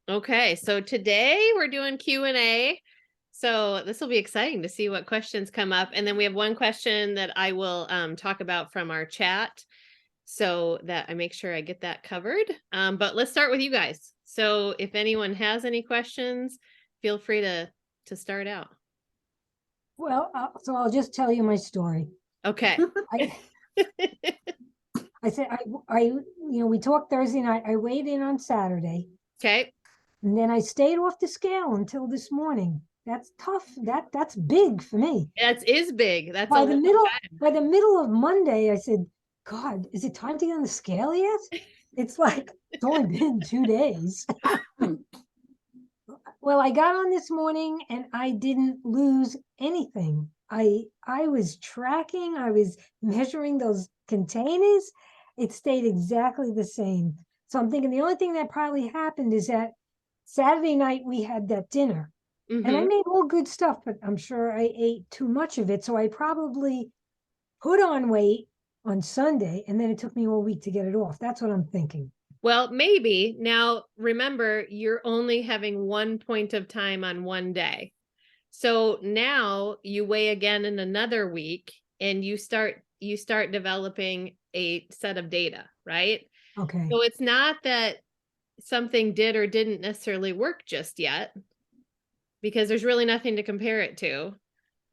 Okay, so today we're doing Q&A. So this will be exciting to see what questions come up. And then we have one question that I will talk about from our chat so that I make sure I get that covered. But let's start with you guys. So if anyone has any questions, feel free to start out. Well, so I'll just tell you my story. Okay. I said, we talked Thursday night. I weighed in on Saturday, Okay. and then I stayed off the scale until this morning. That's tough. That's big for me. That is big. That's a By the long middle, time. by the middle of Monday, I said, God, is it time to get on the scale yet? It's like it's only been 2 days. Well, I got on this morning and I didn't lose anything. I was tracking, I was measuring those containers. It stayed exactly the same. So I'm thinking the only thing that probably happened is that Saturday night we had that dinner. And I Mm-hmm. made all good stuff, but I'm sure I ate too much of it. So I probably put on weight on Sunday, and then it took me all week to get it off. That's what I'm thinking. Well, maybe. Now, remember, you're only having one point of time on one day. So now you weigh again in another week and you start developing a set of data, right? Okay. So it's not that something did or didn't necessarily work just yet because there's really nothing to compare it to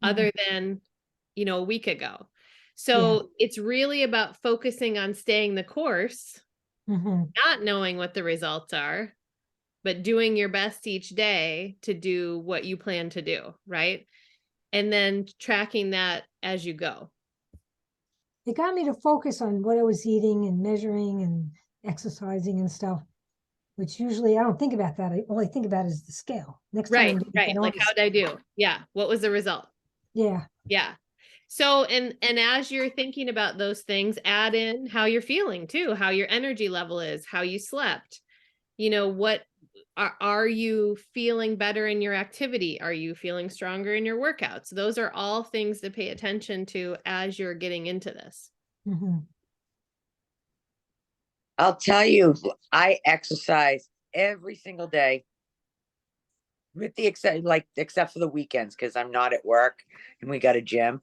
Mm, other than, a week ago. yeah. So it's really about focusing on staying the course, Hmm. not knowing what the results are, but doing your best each day to do what you plan to do, right? And then tracking that as you go. It got me to focus on what I was eating and measuring and exercising and stuff, which usually I don't think about that. All I think about is the scale. Next time Right, I'm going to right. get on Like the how'd I scale. do? Yeah. What was the result? Yeah. Yeah. So and as you're thinking about those things, add in how you're feeling too, how your energy level is, how you slept. What are you feeling better in your activity? Are you feeling stronger in your workouts? Those are all things to pay attention to as you're getting into this. Hmm. I'll tell you, I exercise every single day, with the except for the weekends because I'm not at work and we got a gym.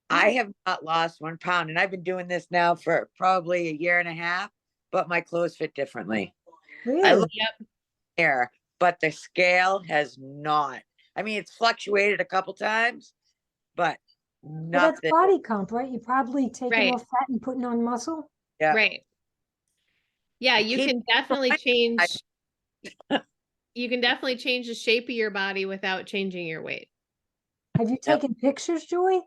I have not lost 1 pound, and I've been doing this now for probably a year and a half. But my clothes fit differently. I look Really? Yep. there, but the scale has not. I mean, it's fluctuated a couple times, but Well, that's nothing. body comp, right? You're probably taking Right. off fat and putting on muscle. Yeah, Right. Yeah, it keeps. you can definitely change the shape of your body without changing your weight. Have you Yep. taken pictures, Joy?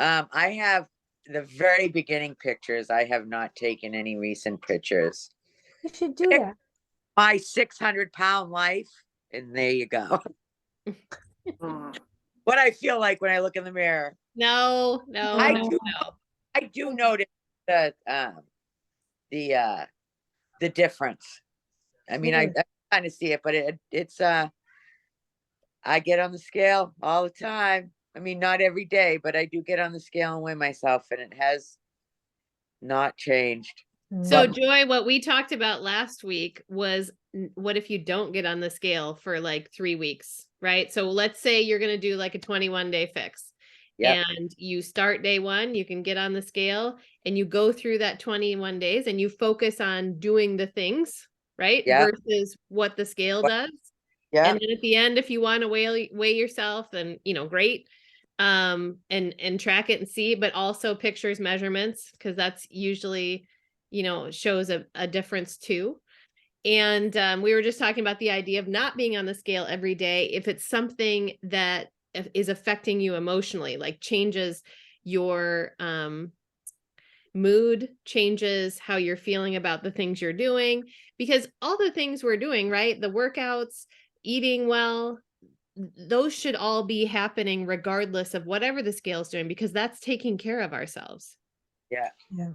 I have the very beginning pictures. I have not taken any recent pictures. You should do that. My 600-pound life, and there you go. What I feel like when I look in the mirror. No, no, I no, Uh, do. no. I do notice the the uh, the difference. I mean, really? I kind of see it, but it's I get on the scale all the time. I mean, not every day, but I do get on the scale and weigh myself, and it has not changed. So, Mm. But Joy, what we talked about last week was what if you don't get on the scale for like 3 weeks, right? So, let's say you're going to do like a 21-day fix yep, and you start day one, you can get on the scale and you go through that 21 days and you focus on doing the things, right? yep, Versus what the scale does. And yep, then at the end, if you want to weigh yourself, then, great. And track it and see, but also pictures, measurements, because that's usually, shows a difference too. And we were just talking about the idea of not being on the scale every day if it's something that is affecting you emotionally, like changes your mood, changes how you're feeling about the things you're doing, because all the things we're doing, right? The workouts, eating well, those should all be happening regardless of whatever the scale's doing, because that's taking care of ourselves. yeah, Yeah.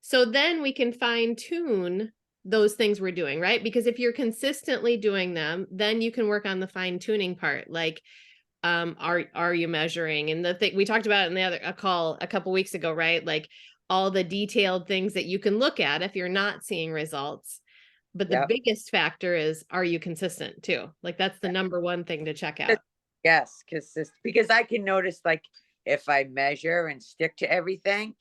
So then we can fine tune those things we're doing, right? Because if you're consistently doing them, then you can work on the fine tuning part. Like, are you measuring? And the thing we talked about in the other call a couple weeks ago, right? Like all the detailed things that you can look at if you're not seeing results. But the Yep. biggest factor is, are you consistent too? Like that's the number one thing to check out. Yes, because I can notice, like, if I measure and stick to everything,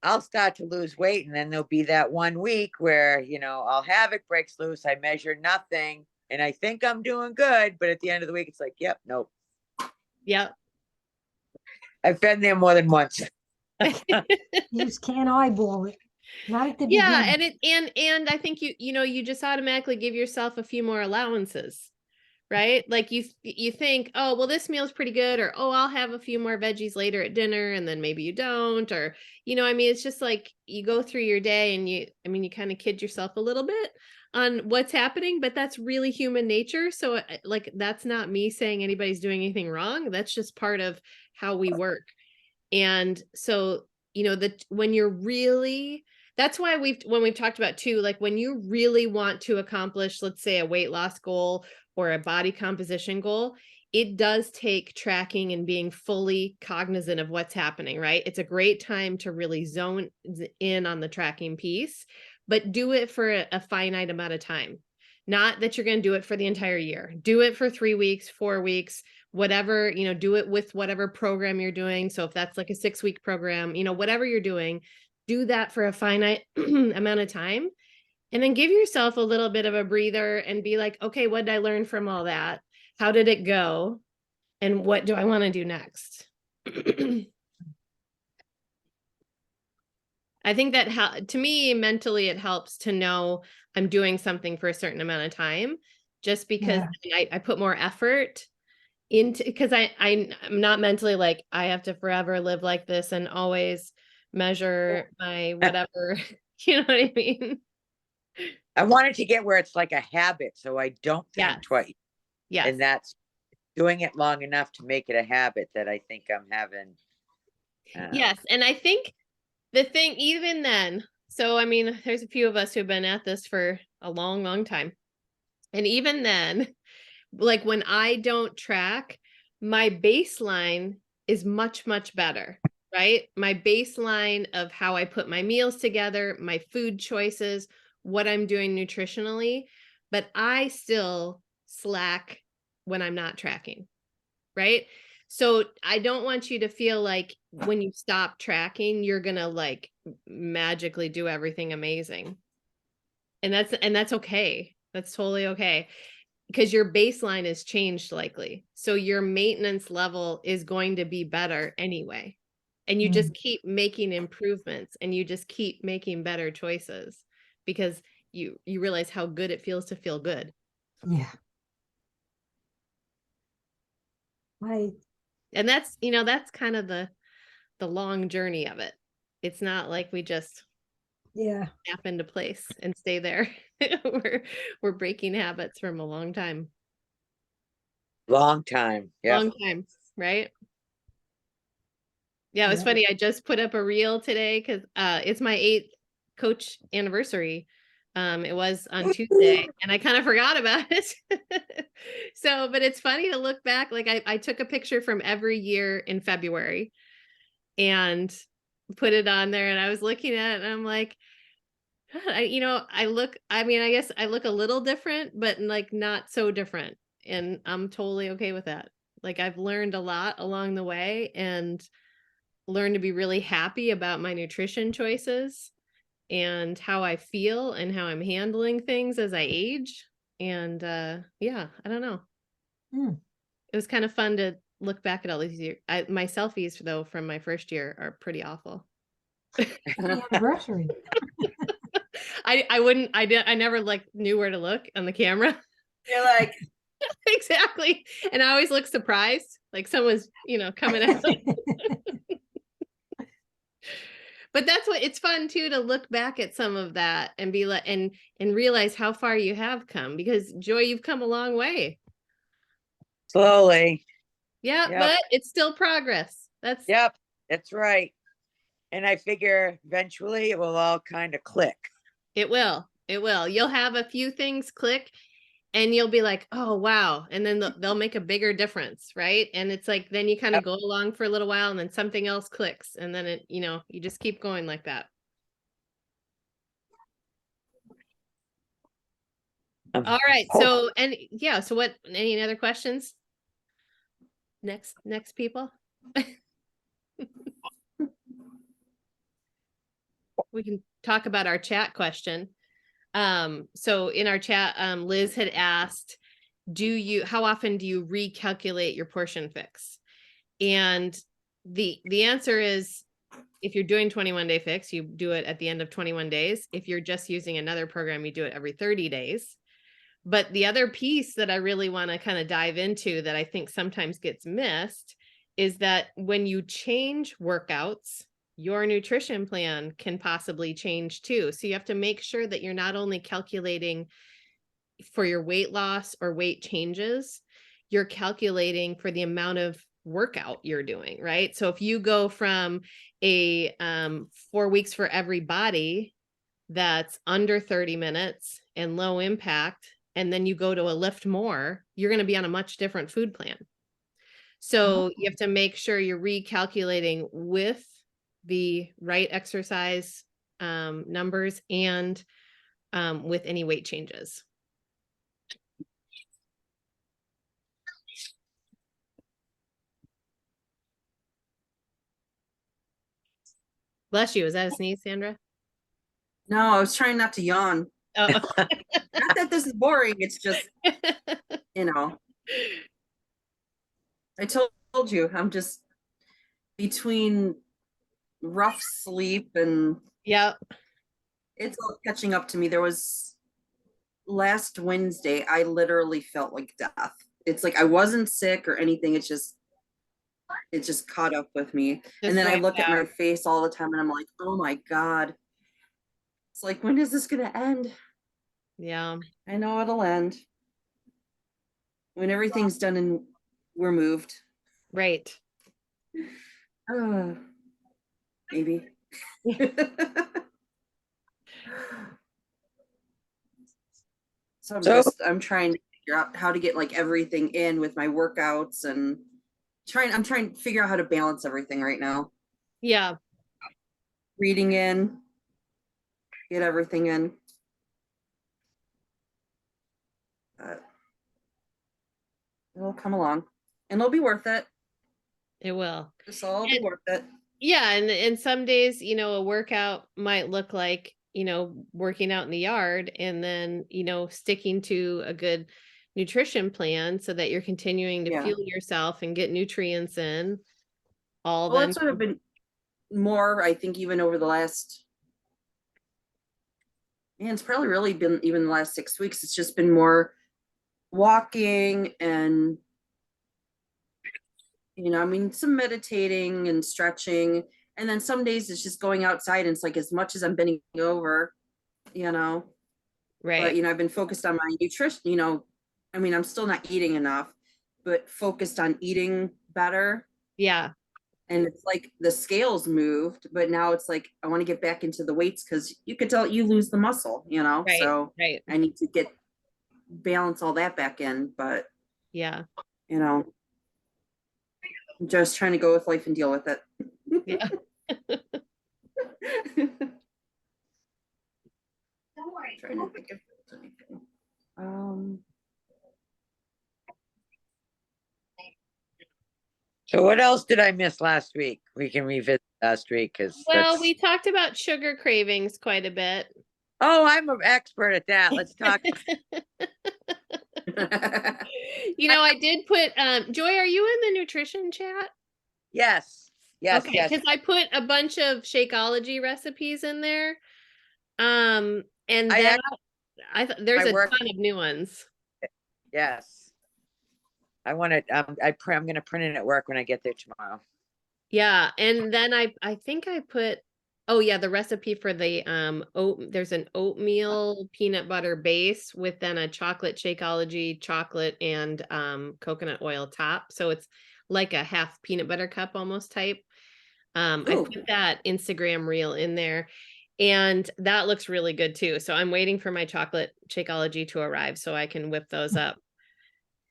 I'll start to lose weight, and then there'll be that 1 week where, I'll have it breaks loose. I measure nothing and I think I'm doing good, but at the end of the week, it's like, yep, nope. Yep. I've been there more than once. You just can't eyeball it. Not at the Yeah, beginning. and I think you just automatically give yourself a few more allowances, right? Like you think, oh, well, this meal's pretty good, or oh, I'll have a few more veggies later at dinner, and then maybe you don't, or I mean, it's just like you go through your day and you kind of kid yourself a little bit on what's happening, but that's really human nature. So like that's not me saying anybody's doing anything wrong. That's just part of how we work. And so, that when you're really, that's why when we've talked about too, like when you really want to accomplish, let's say a weight loss goal or a body composition goal, it does take tracking and being fully cognizant of what's happening, right? It's a great time to really zone in on the tracking piece, but do it for a finite amount of time. Not that you're going to do it for the entire year. Do it for 3 weeks, 4 weeks, whatever, do it with whatever program you're doing. So if that's like a 6-week program, whatever you're doing, do that for a finite amount of time. And then give yourself a little bit of a breather and be like, okay, what did I learn from all that? How did it go? And what do I want to do next? I think that to me, mentally, it helps to know I'm doing something for a certain amount of time, just because I put more effort into, because I'm not mentally like I have to forever live like this and always measure my whatever. You know what I mean? I wanted to get where it's like a habit, so I don't think Yes. twice. Yes. And that's doing it long enough to make it a habit that I think I'm having. Yes. And I think the thing, even then, so I mean, there's a few of us who've been at this for a long, long time. And even then, like when I don't track, my baseline is much, much better, right? My baseline of how I put my meals together, my food choices, what I'm doing nutritionally, but I still slack when I'm not tracking, right? So I don't want you to feel like when you stop tracking, you're going to like magically do everything amazing. And that's okay. That's totally okay, because your baseline is changed likely. So your maintenance level is going to be better anyway. And you just keep making improvements and you just keep making better choices because you realize how good it feels to feel good. Yeah. And that's kind of the long journey of it. It's not like we just snap into place and stay there. we're breaking habits from a long time. Long time. Yeah. Long time, right? Yeah, it was funny. I just put up a reel today because it's my 8th coach anniversary. It was on Tuesday and I kind of forgot about it. So, but it's funny to look back. Like I took a picture from every year in February and put it on there, and I was looking at it and I'm like, I guess I look a little different, but like not so different. And I'm totally okay with that. Like I've learned a lot along the way and learned to be really happy about my nutrition choices and how I feel and how I'm handling things as I age. And yeah, I don't know. It was kind of fun to look back at all these years. My selfies though from my first year are pretty awful. Anniversary. I never like knew where to look on the camera. You're like, exactly. And I always look surprised, like someone's, coming out. But that's what it's fun too, to look back at some of that and be like, and realize how far you have come, because Joy, you've come a long way. slowly. Yeah, Yep. but it's still progress. Yep, that's right. And I figure eventually it will all kind of click. It will. You'll have a few things click and you'll be like, oh, wow. And then they'll make a bigger difference. Right. And it's like, then you kind of go along for a little while and then something else clicks. And then it, you just keep going like that. All right. hope- So, and yeah, so what, any other questions? Next people? We can talk about our chat question. So in our chat, Liz had asked, how often do you recalculate your portion fix? And the answer is, if you're doing 21-day fix, you do it at the end of 21 days. If you're just using another program, you do it every 30 days. But the other piece that I really want to kind of dive into that I think sometimes gets missed is that when you change workouts, your nutrition plan can possibly change too. So you have to make sure that you're not only calculating for your weight loss or weight changes, you're calculating for the amount of workout you're doing, right? So if you go from a 4 weeks for every body that's under 30 minutes and low impact, and then you go to a lift more, you're going to be on a much different food plan. So you have to make sure you're recalculating with the right exercise numbers and with any weight changes. Bless you. Is that a sneeze, Sandra? No, I was trying not to yawn. Oh. Not that this is boring. It's just, you know, I told you, I'm just between rough sleep and Yep. it's all catching up to me. There was last Wednesday, I literally felt like death. It's like I wasn't sick or anything. It just caught up with me. And then I look at my face all the time and I'm like, oh my God. It's like, when is this gonna end? Yeah. I know it'll end. When everything's done and we're moved. Right. Maybe. So I'm trying to figure out how to get like everything in with my workouts and I'm trying to figure out how to balance everything right now. Yeah. Reading in, get everything in. It'll come along and it'll be worth it. It will. This all be worth it. Yeah. And some days, a workout might look like, working out in the yard and then, sticking to a good nutrition plan so that you're continuing to fuel yourself and get nutrients in. That's what I've been more, I think, even over the last, it's probably really been even the last 6 weeks. It's just been more walking and, some meditating and stretching. And then some days it's just going outside and it's like, as much as I'm bending over, right. But, I've been focused on my nutrition, I'm still not eating enough, but focused on eating better. Yeah. And it's like the scales moved, but now it's like, I want to get back into the weights because you could tell you lose the muscle, Right, so right. I need to balance all that back in, but yeah, I'm just trying to go with life and deal with it. Yeah. Trying to think if there's anything. So what else did I miss last week? We can revisit last week because we talked about sugar cravings quite a bit. Oh, I'm an expert at that. Let's talk. I did put Joy, are you in the nutrition chat? Yes. Okay, because I put a bunch of Shakeology recipes in there. And then there's a ton of new ones. Yes. I want to, I'm going to print it at work when I get there tomorrow. Yeah. And then I think I put, the recipe for the, there's an oatmeal peanut butter base with then a chocolate Shakeology chocolate and, coconut oil top. So it's like a half peanut butter cup almost type. I put that Instagram reel in there and that looks really good too. So I'm waiting for my chocolate Shakeology to arrive so I can whip those up.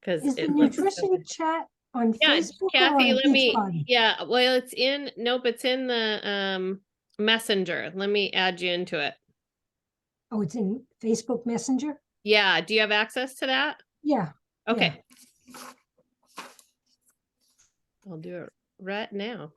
Is the nutrition chat on Facebook Kathy, or on Beachbody? it's in the Messenger. Let me add you into it. Oh, it's in Facebook Messenger? Yeah. Do you have access to that? Yeah. Okay. I'll do it right now.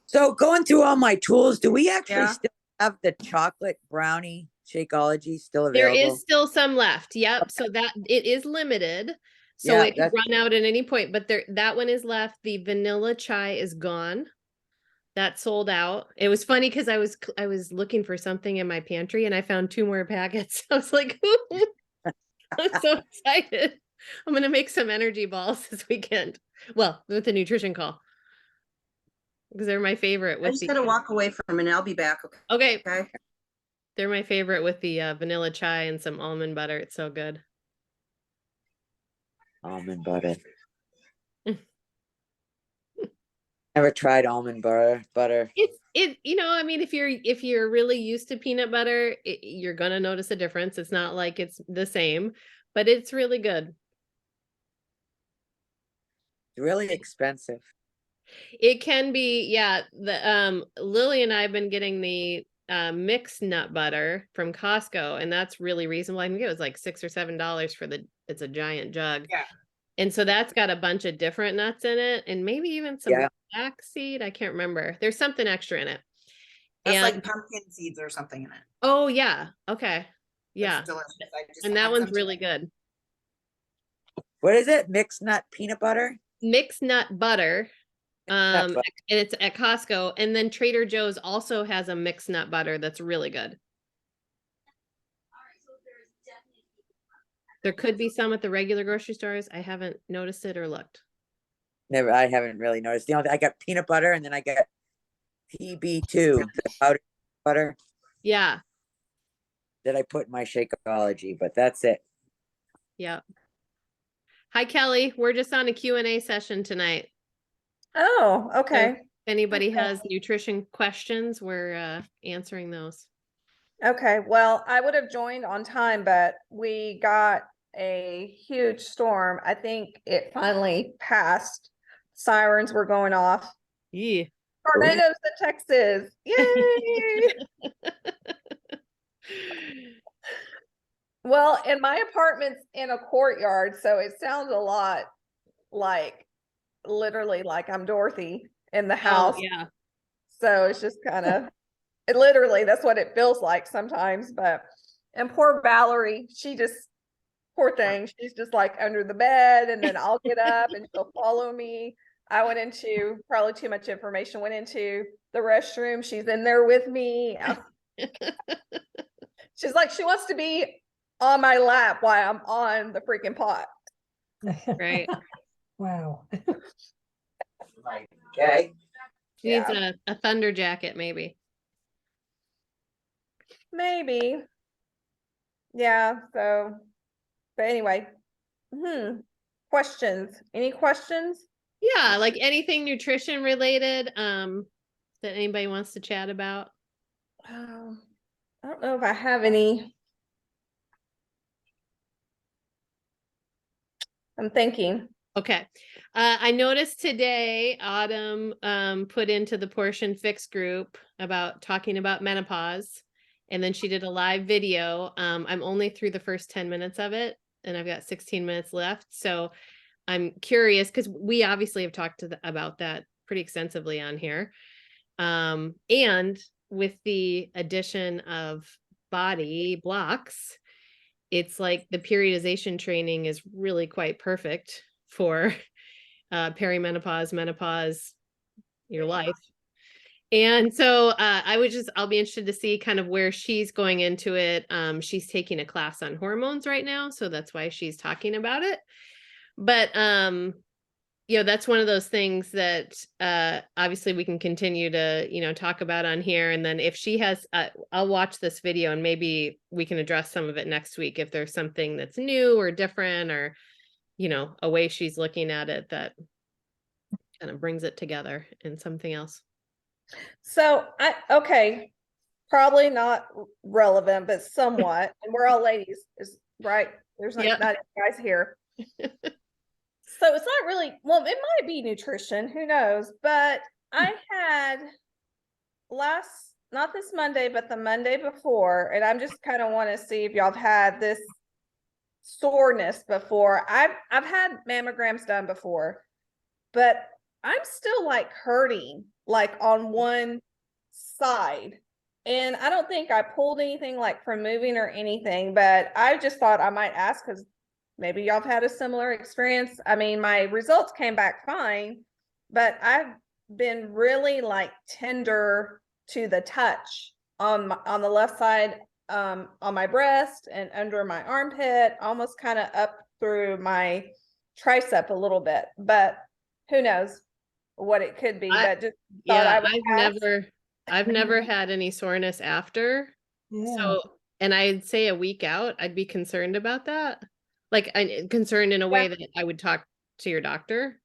So going through all my tools, do we actually Yeah. still have the chocolate brownie Shakeology still There available? is still some left. Yep. So that it is limited. So Yeah, it could that's run out at any point, but that one is left. The vanilla chai is gone. That sold out. It was funny because I was looking for something in my pantry and I found 2 more packets. I was like, I'm so excited. I'm gonna make some energy balls this weekend. Well, with the nutrition call. Because they're my favorite I with just the gotta walk away from it and I'll be back. okay. Okay. They're my favorite with the vanilla chai and some almond butter. It's so good. almond butter. Never tried almond butter. I mean, if you're really used to peanut butter, you're gonna notice a difference. It's not like it's the same, but it's really good. It's really expensive. It can be, yeah. The Lily and I have been getting the mixed nut butter from Costco, and that's really reasonable. I think it was like $6 or $7 for it's a giant jug. Yeah. And so that's got a bunch of different nuts in it, and maybe even some Yeah. flaxseed. I can't remember. There's something extra in it. That's And like pumpkin seeds or something in it. oh yeah, okay, yeah, It's delicious. I just and that had one's some really today. good. What is it? Mixed nut peanut butter? Mixed nut butter. Nut butter. And it's at Costco, and then Trader Joe's also has a mixed nut butter that's really good. There could be some at the regular grocery stores. I haven't noticed it or looked. Never, I haven't really noticed. The only I got peanut butter and then I got PB2, the powdered butter Yeah, that I put in my Shakeology, but that's it. yeah. Hi, Kelly. We're just on a Q&A session tonight. Oh, So okay. if anybody has nutrition questions, we're answering those. Okay. Well, I would have joined on time, but we got a huge storm. I think it finally passed. Sirens were going off. Yeah. Tornadoes in Texas. Yay! Well, and my apartment's in a courtyard, so it sounds a lot like literally like I'm Dorothy in the Oh, house. yeah. So it's just kind of it literally that's what it feels like sometimes. But and poor Valerie, she just poor thing, she's just like under the bed, and then I'll get up and she'll follow me. I went into probably too much information, went into the restroom. She's in there with me. She's like, she wants to be on my lap while I'm on the freaking pot. Right. Wow. Okay. She needs a thunder jacket, maybe. Maybe. Yeah, so but anyway. Questions. Any questions? Yeah, like anything nutrition related that anybody wants to chat about. I don't know if I have any. I'm thinking. Okay. I noticed today Autumn put into the Portion Fix group about talking about menopause, and then she did a live video. I'm only through the first 10 minutes of it, and I've got 16 minutes left. So I'm curious because we obviously have talked about that pretty extensively on here. And with the addition of body blocks, it's like the periodization training is really quite perfect for perimenopause, menopause, your life. And so I'll be interested to see kind of where she's going into it. She's taking a class on hormones right now, so that's why she's talking about it. But that's one of those things that obviously we can continue to talk about on here. And then if she has I'll watch this video and maybe we can address some of it next week if there's something that's new or different, or a way she's looking at it that kind of brings it together in something else. So okay, probably not relevant, but somewhat. And we're all ladies, is right. There's not guys here. So it's not really, well, it might be nutrition, who knows? But I had not this Monday, but the Monday before, and I'm just kind of want to see if y'all have had this soreness before. I've had mammograms done before, but I'm still like hurting like on one side. And I don't think I pulled anything like from moving or anything, but I just thought I might ask because maybe y'all have had a similar experience. I mean, my results came back fine, but I've been really like tender to the touch on the left side, on my breast and under my armpit, almost kind of up through my tricep a little bit, but who knows what it could be. But just thought I Yeah, would ask. I've never had any soreness after. Yeah. So, and I'd say a week out, I'd be concerned about that. Like, I'm concerned in a way that I would talk to your doctor.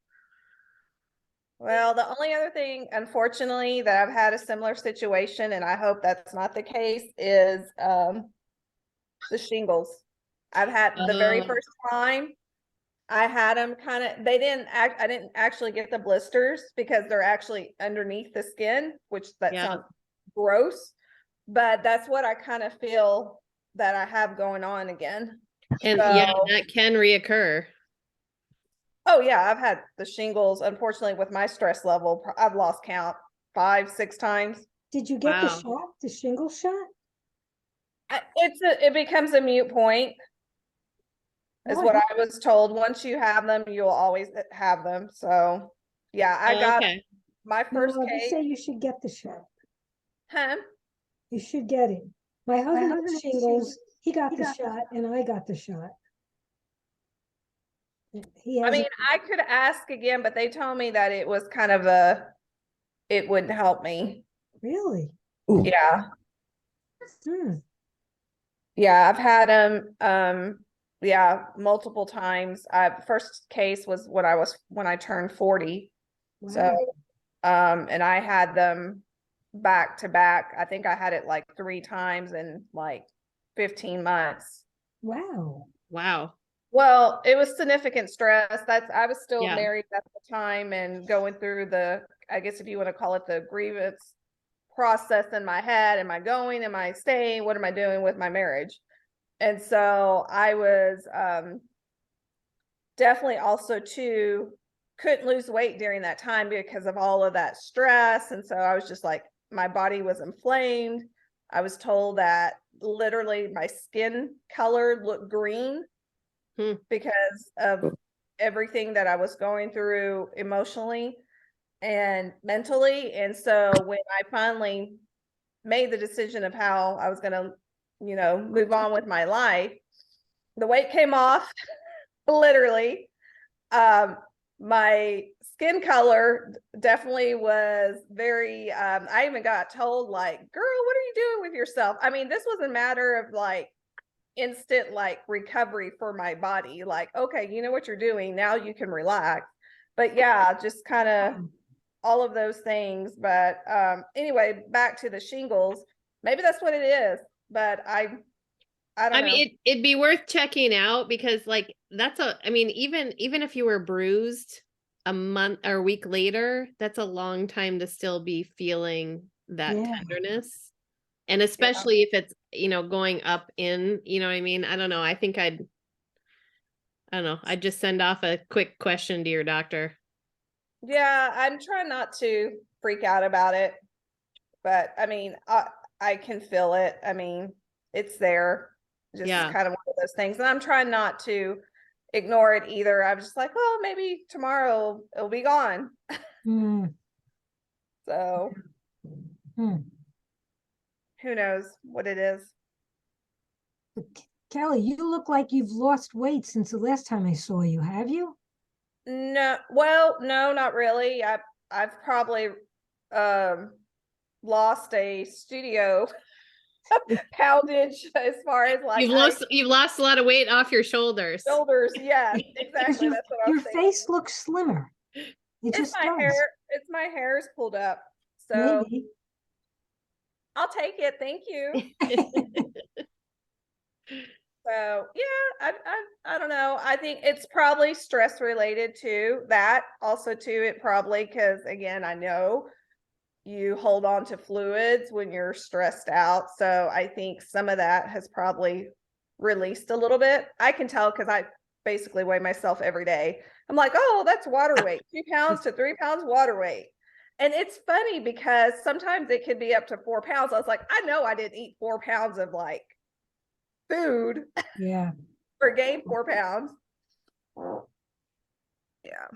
Well, the only other thing, unfortunately, that I've had a similar situation, and I hope that's not the case, is the shingles. I've had the very first time I had them kind of, I didn't actually get the blisters because they're actually underneath the skin, which that Yeah. sounds gross, but that's what I kind of feel that I have going on again. And yeah, So- that can reoccur. Oh yeah, I've had the shingles. Unfortunately, with my stress level, I've lost count 5-6 times. Did you get the Wow. shot, the shingle shot? It becomes a mute point, is what I was told. Once you have them, you'll always have them. So yeah, I got Okay. my first No, they case. say you should get the shot. Huh? You should get it. My husband had shingles, he got the shot, and I got the shot. He I has, mean, I could ask again, but they told me that it was kind of it wouldn't help me. really? Yeah. Hmm. Yeah, I've had them, yeah, multiple times. First case was when I turned 40. So, Wow. and I had them back to back. I think I had it like 3 times in like 15 months. Wow. Wow. Well, it was significant stress. I was still Yeah. married at the time and going through I guess if you want to call it the grievance process in my head. Am I going? Am I staying? What am I doing with my marriage? And so I was definitely also too couldn't lose weight during that time because of all of that stress. And so I was just like, my body was inflamed. I was told that literally my skin color looked green because of everything that I was going through emotionally and mentally. And so when I finally made the decision of how I was going to, move on with my life, the weight came off literally. My skin color definitely was very, I even got told like, girl, what are you doing with yourself? I mean, this was a matter of like instant like recovery for my body. Like, okay, you know what you're doing. Now you can relax. But yeah, just kind of all of those things. But anyway, back to the shingles. Maybe that's what it is. But I don't know. I mean, it'd be worth checking out because like I mean, even if you were bruised a month or a week later, that's a long time to still be feeling that tenderness. And especially if it's, going up in, you know what I mean? I don't know. I think I don't know. I'd just send off a quick question to your doctor. Yeah, I'm trying not to freak out about it. But I mean, I can feel it. I mean, it's there. Just kind of one of those things. And I'm trying not to ignore it either. I was just like, well, maybe tomorrow it'll be gone. So who knows what it is. Kelly, you look like you've lost weight since the last time I saw you. Have you? No, well, no, not really. I've probably lost a studio poundage as far as like you've lost a lot of weight off your shoulders. Yes, exactly. That's what I was your face looks slimmer. It's my hair is pulled up. So maybe. I'll take it. Thank you. So yeah, I don't know. I think it's probably stress related to that. Also to it probably because again, I know you hold on to fluids when you're stressed out. So I think some of that has probably released a little bit. I can tell because I basically weigh myself every day. I'm like, oh, that's water weight, 2 pounds to 3 pounds water weight. And it's funny because sometimes it could be up to 4 pounds. I was like, I know I didn't eat 4 pounds of like food Yeah. or gain 4 pounds. Yeah.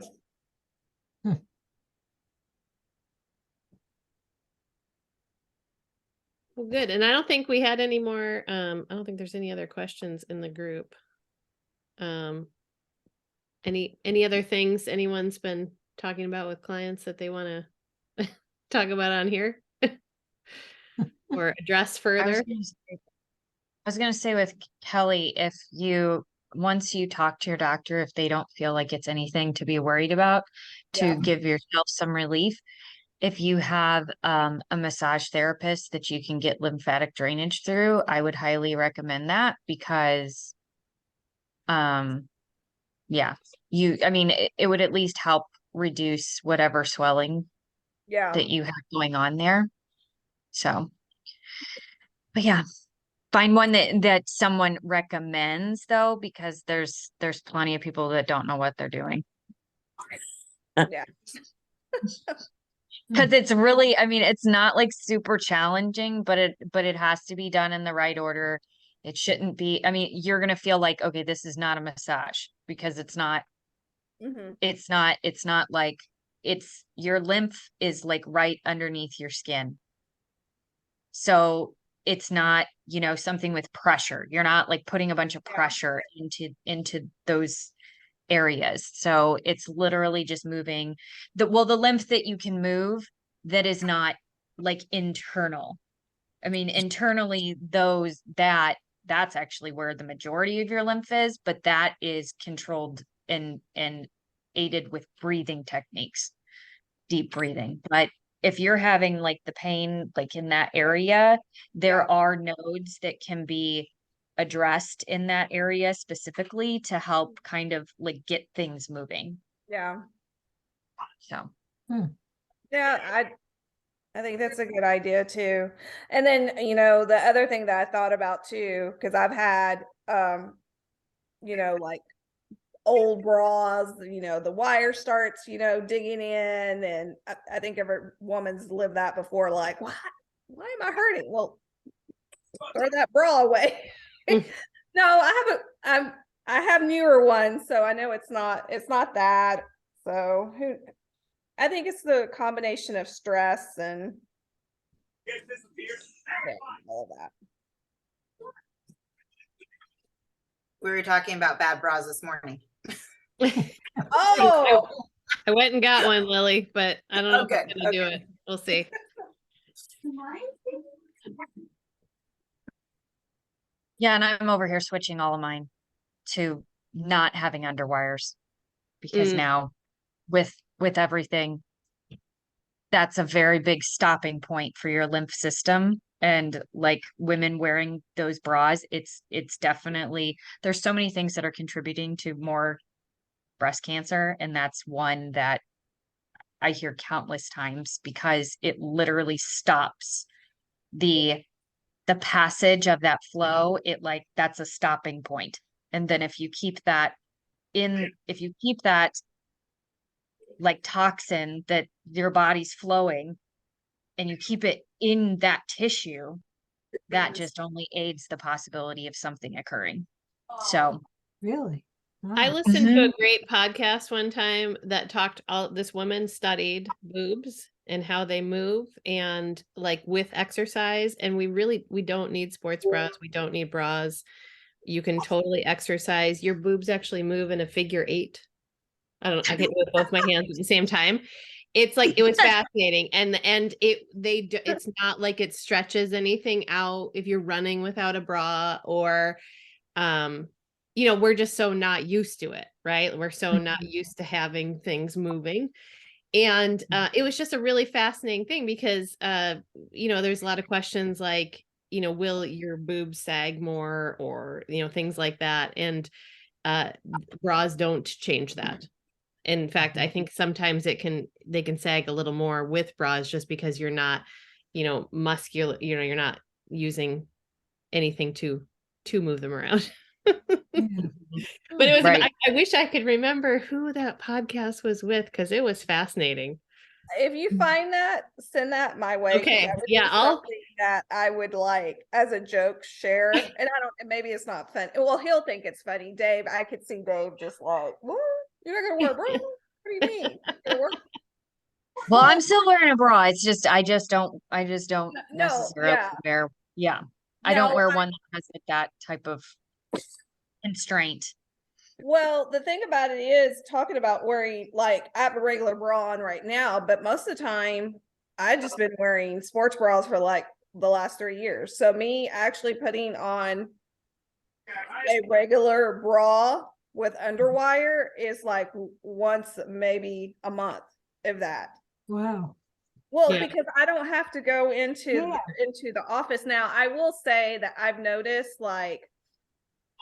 Well, good. And I don't think we had any more, I don't think there's any other questions in the group. Any other things anyone's been talking about with clients that they want to talk about on here or address further? I was gonna say with Kelly, if you, once you talk to your doctor, if they don't feel like it's anything to be worried about, to Yeah. give yourself some relief, if you have a massage therapist that you can get lymphatic drainage through, I would highly recommend that because, yeah, I mean, it would at least help reduce whatever swelling Yeah. that you have going on there. So, but yeah, find one that someone recommends though, because there's plenty of people that don't know what they're doing. Yeah. Because it's really, I mean, it's not like super challenging, but it has to be done in the right order. It shouldn't be, I mean, you're gonna feel like, okay, this is not a massage because it's not like your lymph is like right underneath your skin. So it's not, something with pressure. You're not like putting a bunch of pressure into those areas. So it's literally just moving the lymph that you can move that is not like internal. I mean, internally that's actually where the majority of your lymph is, but that is controlled and aided with breathing techniques, deep breathing. But if you're having like the pain like in that area, there are nodes that can be addressed in that area specifically to help kind of like get things moving. Yeah. So Yeah, I think that's a good idea too. And then, the other thing that I thought about too, because I've had like old bras, the wire starts, digging in. And I think every woman's lived that before, like, why am I hurting? Well, throw that bra away. No, I have newer ones, so I know it's not that. So I think it's the combination of stress and all of that. We were talking about bad bras this morning. Oh, I went and got one, Lily, but I don't know if I'm Okay, gonna do it. We'll see. yeah, and I'm over here switching all of mine to not having underwires because now with everything, that's a very big stopping point for your lymph system. And like women wearing those bras, it's definitely, there's so many things that are contributing to more breast cancer. And that's one that I hear countless times because it literally stops the passage of that flow. It like, that's a stopping point. And then if you keep that like toxin that your body's flowing and you keep it in that tissue, that just only aids the possibility of something occurring. So Really? I Wow. listened to a great podcast one time that talked this woman studied boobs and how they move and like with exercise. And we don't need sports bras. We don't need bras. You can totally exercise. Your boobs actually move in a figure 8. I can do it with both my hands at the same time. It's like, it was fascinating. And it's not like it stretches anything out if you're running without a bra or, we're just so not used to it, right? We're so not used to having things moving. And it was just a really fascinating thing because, there's a lot of questions like, will your boobs sag more or, things like that. And bras don't change that. In fact, I think sometimes they can sag a little more with bras just because you're not, muscular, you're not using anything to move them around. Yeah. But it was, Right. I wish I could remember who that podcast was with because it was fascinating. If you find that, send that my way. 'Cause Okay, that would yeah, be something that I would like as a joke share. And maybe it's not fun. Well, he'll think it's funny. Dave, I could see Dave just like, what? You're not gonna wear a bra? What do you mean? You're gonna work? Well, I'm still wearing a bra. It's just I just don't No, necessarily yeah. wear, I don't No, wear one that has that type of constraint. Well, the thing about it is talking about wearing, like, I have a regular bra on right now, but most of the time I've just been wearing sports bras for like the last 3 years. So me actually putting on a regular bra with underwire is like once maybe a month, if that. Wow. Well, Yeah. because I don't have to go into Yeah. into the office now. I will say that I've noticed, like,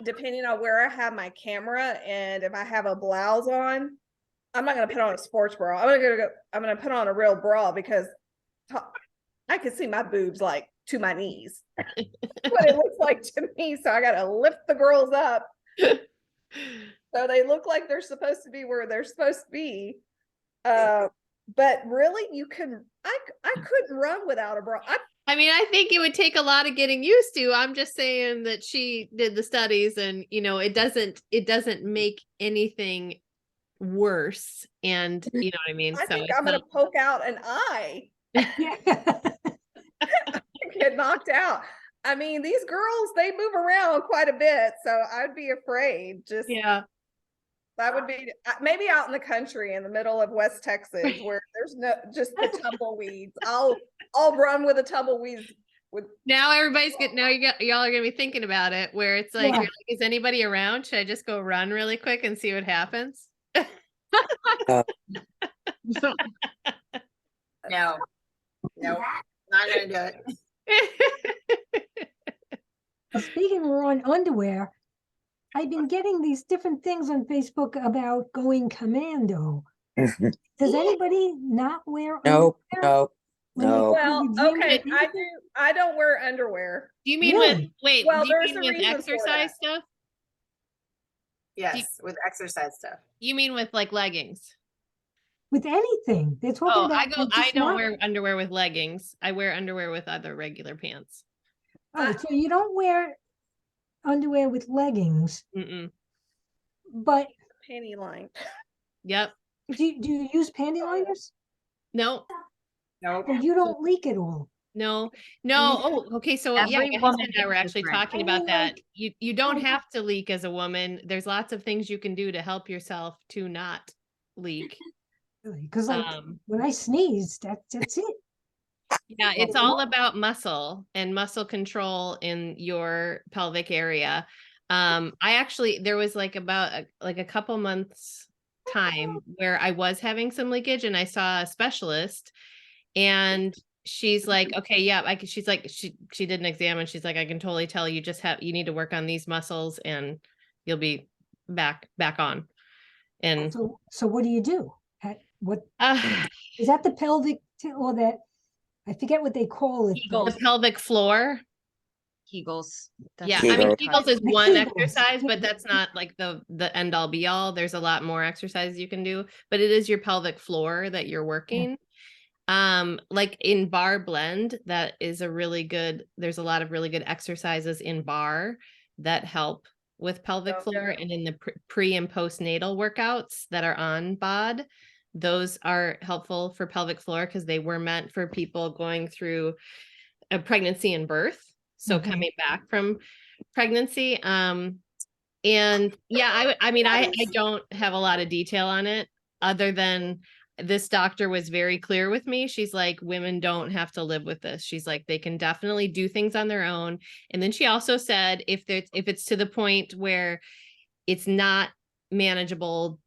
depending on where I have my camera and if I have a blouse on, I'm not gonna put on a sports bra. I'm gonna put on a real bra because I can see my boobs like to my knees. What it looks like to me. So I gotta lift the girls up so they look like they're supposed to be where they're supposed to be. But really, I couldn't run without a bra. I mean, I think it would take a lot of getting used to. I'm just saying that she did the studies and, it doesn't make anything worse. And you know what I mean? I So think it's I'm gonna not- poke out an eye. Yeah. Get knocked out. I mean, these girls, they move around quite a bit, so I'd be afraid. Just yeah. that would be maybe out in the country in the middle of West Texas where there's just the tumbleweeds. I'll run with the tumbleweeds. Now y'all are gonna be thinking about it where it's like, Yeah. you're like, is anybody around? Should I just go run really quick and see what happens? No, not gonna do it. Well, speaking we're on underwear, I've been getting these different things on Facebook about going commando. Does anybody not wear No, underwear? no, when they no. go to Well, the gym or okay, I anything? do. I don't wear underwear. Do you mean Really? Well, do you there's mean a with reason for exercise that. stuff? Yes, with exercise stuff. You mean with like leggings? With anything. They're talking Oh, about I don't not- wear underwear with leggings. I wear underwear with other regular pants. Oh, so you don't wear underwear with leggings, Mm-mm. Panty but line. Yep. do you use panty liners? No, Nope. So you don't leak at all. no. you- Oh, okay. So yeah, Every my woman husband and I is were actually different. talking I about mean, that. like- You don't like- have to leak as a woman. There's lots of things you can do to help yourself to not leak. Because like when I sneeze, that's it. Yeah, it's all about muscle and muscle control in your pelvic area. There was like about a couple months time where I was having some leakage and I saw a specialist and she's like, okay, yeah, she's like, she did an exam and she's like, I can totally tell you you need to work on these muscles and you'll be back on. And So what do you do? What uh, is that the pelvic or that? I forget what they call it. but- the pelvic floor. Kegels. Yeah, That's I mean, Kegels. Kegels is The one Kegels. exercise, but that's not like the end all be all. There's a lot more exercises you can do, but it is your pelvic floor that you're working. Like in bar blend, that is there's a lot of really good exercises in bar that help with pelvic floor, and in the pre and postnatal workouts that are on BOD, those are helpful for pelvic floor because they were meant for people going through a pregnancy and birth. So coming back from pregnancy. And yeah, I don't have a lot of detail on it other than this doctor was very clear with me. She's like, women don't have to live with this. She's like, they can definitely do things on their own. And then she also said, if it's to the point where it's not manageable,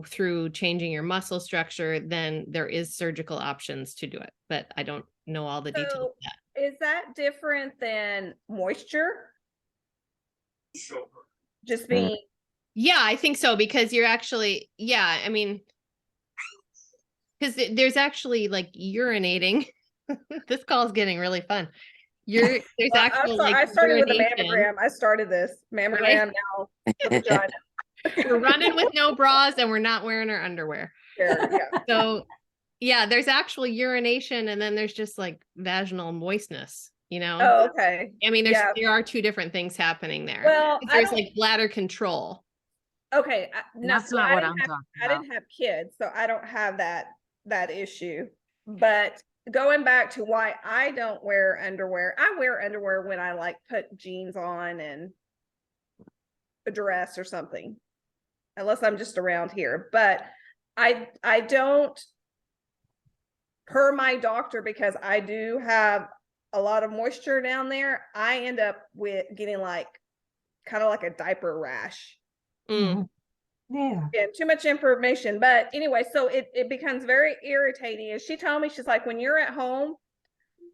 through changing your muscle structure, then there is surgical options to do it. But I don't know all the details of that. Is that different than moisture? Just being Yeah, I think so, because you're actually, yeah, I mean, because there's actually like urinating. This call is getting really fun. There's actual like I started with a urination, mammogram. I started this mammogram now. The vagina. we're running with no bras and we're not wearing our underwear. Yeah. So yeah, there's actual urination, and then there's just like vaginal moistness, you know? Oh, okay. I mean, Yeah. there are two different things happening there. Well, I There's don't. like bladder control. Okay, That's so not I what didn't I'm have, talking I about. didn't have kids, so I don't have that issue. But going back to why I don't wear underwear, I wear underwear when I like put jeans on and a dress or something, unless I'm just around here. But I don't, per my doctor, because I do have a lot of moisture down there, I end up with getting like kind of like a diaper rash. Mm. Yeah. Yeah, too much information. But anyway, so it becomes very irritating. And she told me, she's like, when you're at home,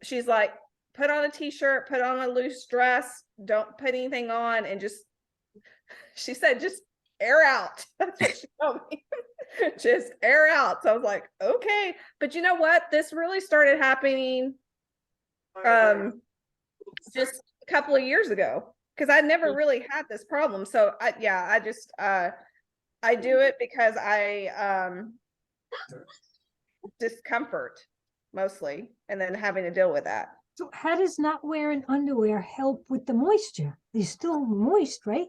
she's like, put on a t-shirt, put on a loose dress, don't put anything on, and just, she said, just air out. That's what she told me. Just air out. So I was like, okay. But you know what? This really started happening just a couple of years ago, because I never really had this problem. So I just I do it because I discomfort mostly, and then having to deal with that. So how does not wearing underwear help with the moisture? You're still moist, right?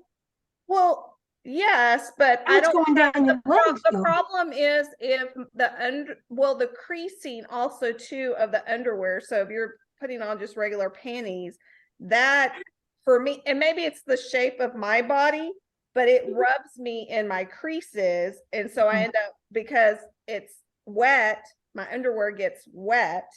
Well, yes, but Now I it's don't going have down your legs, the though. problem is if the creasing also too of the underwear. So if you're putting on just regular panties, that for me, and maybe it's the shape of my body, but it rubs me in my creases. And so I end up, because it's wet, my underwear gets wet.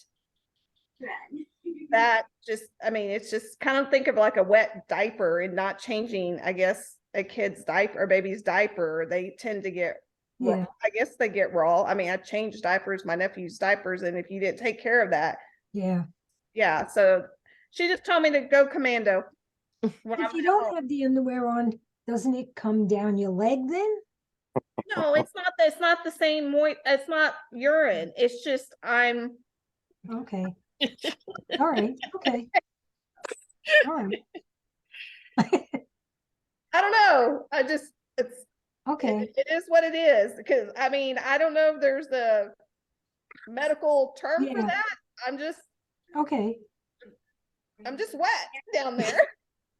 That just, I mean, it's just kind of think of like a wet diaper and not changing, I guess, a kid's diaper or baby's diaper. They tend to get, Yeah. I guess they get raw. I mean, I changed diapers, my nephew's diapers, and if you didn't take care of that, Yeah. yeah. So she just told me to go commando. When If I'm you at don't home. have the underwear on, doesn't it come down your leg then? No, it's not the same it's not urine. It's just Okay. All right. Okay. All right. I don't know. It's Okay. it is what it is, because I mean, I don't know if there's a medical term for Yeah. that. I'm just Okay. wet down there.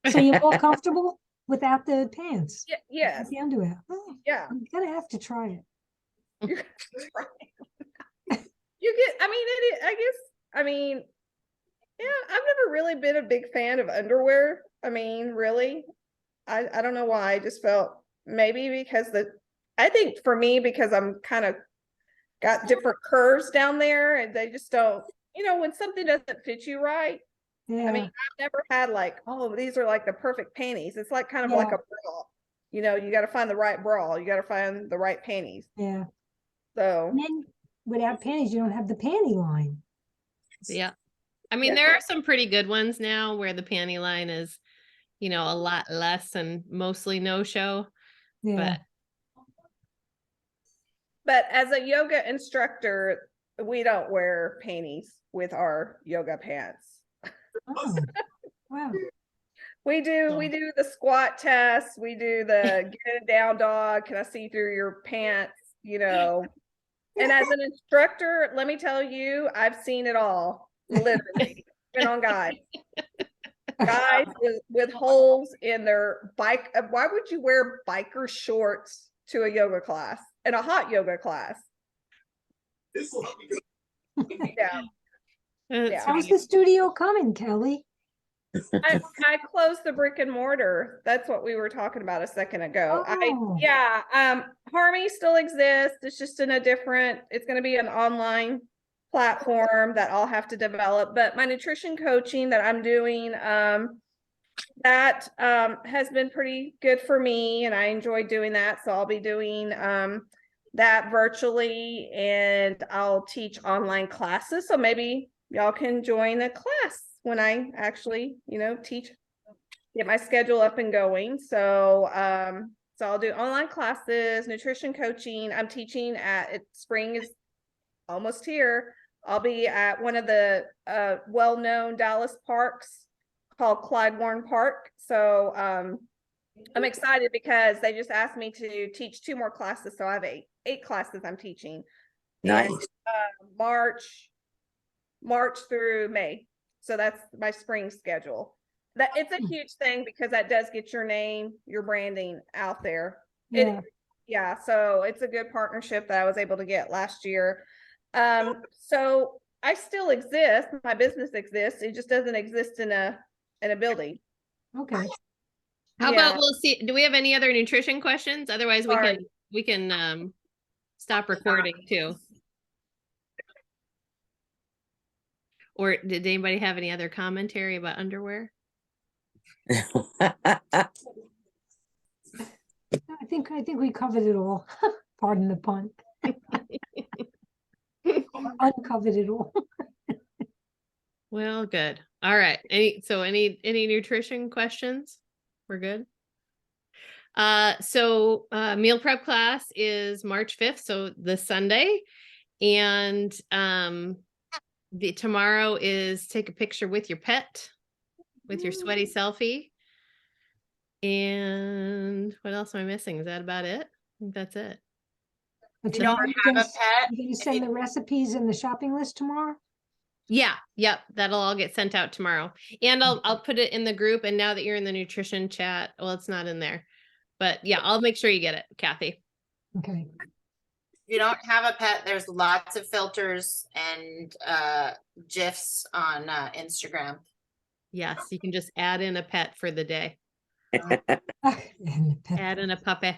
So you're more comfortable without the pants? Yes. Without the underwear? Oh, Yeah. I'm gonna have to try it. You're right. You get, I mean, I guess, I mean, yeah, I've never really been a big fan of underwear. I mean, really, I don't know why. I just felt maybe because I think for me, because I'm kind of got different curves down there, and they just don't, when something doesn't fit you right. Yeah. I mean, I've never had like, oh, these are like the perfect panties. It's like kind of like Yeah. a bra. You got to find the right bra. You got to find the right panties. Yeah. So And then without panties, you don't have the panty line. Yeah. I mean, Yeah. there are some pretty good ones now where the panty line is, a lot less and mostly no show. Yeah. But as a yoga instructor, we don't wear panties with our yoga pants. Oh, wow. We do the squat test. We do the get it down dog. Can I see through your pants? And as an instructor, let me tell you, I've seen it all. Literally, been on guys with holes in their bike. Why would you wear biker shorts to a yoga class and a hot yoga class? Yeah. How's the studio coming, Kelly? I closed the brick and mortar. That's what we were talking about a second ago. Oh. Harmony still exists. It's just in it's going to be an online platform that I'll have to develop. But my nutrition coaching that I'm doing, that has been pretty good for me, and I enjoy doing that. So I'll be doing that virtually, and I'll teach online classes. So maybe y'all can join a class when I actually, teach, get my schedule up and going. So So I'll do online classes, nutrition coaching. I'm teaching spring is almost here. I'll be at one of the well-known Dallas parks called Clyde Warren Park. So I'm excited because they just asked me to teach 2 more classes. So I have eight classes I'm teaching. Nice. And, March through May. So that's my spring schedule. That it's a huge thing because that does get your name, your branding out there. Yeah. So it's a good partnership that I was able to get last year. So I still exist. My business exists. It just doesn't exist in a building. Okay. How Yeah. about we'll see, do we have any other nutrition questions? Otherwise Sorry. we can stop recording too. Or did anybody have any other commentary about underwear? I think we covered it all. Pardon the pun. Uncovered it all. Well, good. All right. Any nutrition questions? We're good. So meal prep class is March 5th, so this Sunday. And tomorrow is take a picture with your pet, with your sweaty selfie. And what else am I missing? Is that about it? I think that's it. If you don't have a pet, You're gonna send the recipes and the shopping list tomorrow? Yeah, yep, that'll all get sent out tomorrow. And I'll put it in the group, and now that you're in the nutrition chat, well, it's not in there. But yeah, I'll make sure you get it, Kathy. Okay. if you don't have a pet, there's lots of filters and GIFs on Instagram. Yes, you can just add in a pet for the day. And the pet. Add in a puppy.